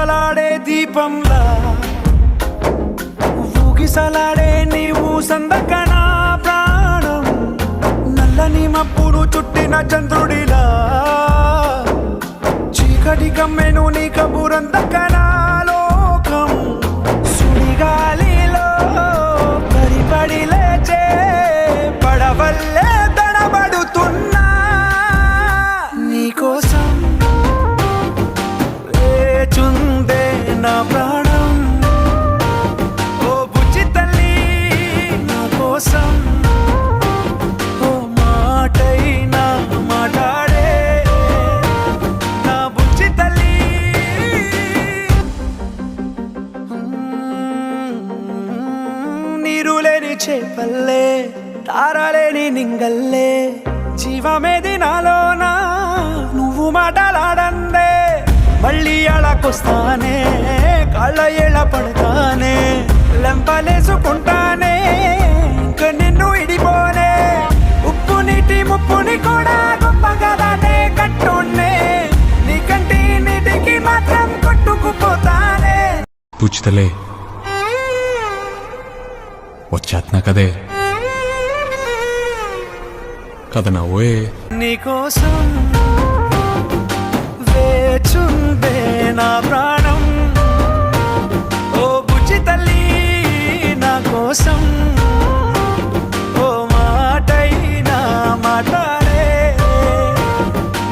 గుసగుసలాడే దీపంలా ఊగిసలాడే నీవు సందకనా ప్రాణం నల్లని మబ్బును చుట్టిన చంద్రుడిలా చీకటి కమ్మెను నీ కబురందకనా లోకం సుడిగాలిలో పరిపడి లేచే పడవల్లే తడబడుతున్నా నీకోసం వేచుందే నా ప్రాణం ఓ బుజ్జి తల్లి నా కోసం ఓ మాటైనా మాట్లాడే నా బుజ్జి తల్లి నీరు లేని చేపల్లే తారలేని నింగల్లే జీవమేది నాలోనా నువ్వు మాటలాడందే మళ్ళీ అళకొస్తానే కాళ్ళ ఏళ్ళ పడతానే లెంపలేసుకుంటానే ఇంక నిన్ను ఇడిపోనే ఉప్పు నీటి ముప్పుని కూడా గొప్పగా దాటే కట్టునే నీ కంటి నీటికి మాత్రం కొట్టుకుపోతానే పూచితలే వచ్చేస్తున్నా కదే కథ నవ్వే నీకోసం వేచుందే నా ప్రాణం ఓ బుజ్జి తల్లి నా కోసం ఓ మాటైనా మాట్లాడే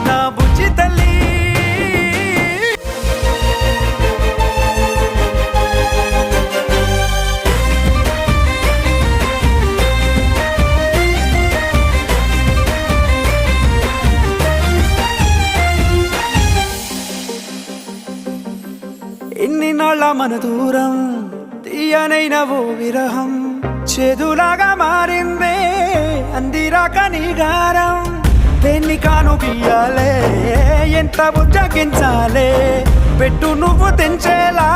నా బుజ్జి తల్లి ఎన్ని నాళ్ళ మన దూరం తీయనైన ఓ విరహం చేదులాగా మారిందే అందిరాక నీ గారం దేన్ని కాను గీయాలే ఎంత బుజ్జగించాలే పెట్టు నువ్వు తెంచేలా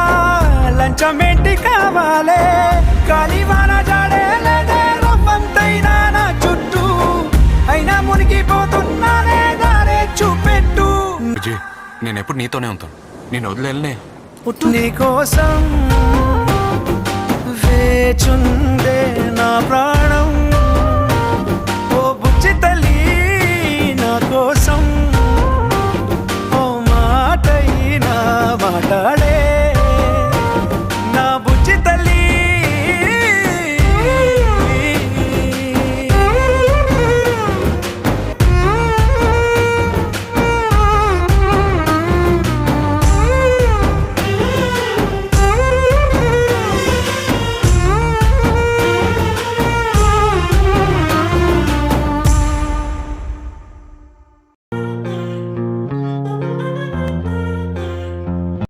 లంచమేంటి కావాలే కాలివాన జాడేలేదే రవ్వంతైనా నా చుట్టూ అయినా మునిగిపోతున్నానే దారే చూపెట్టు నేను ఎప్పుడు నీతోనే ఉంటాను నేను వదిలేనే నీకోసం వేచుందే నా ప్రాణం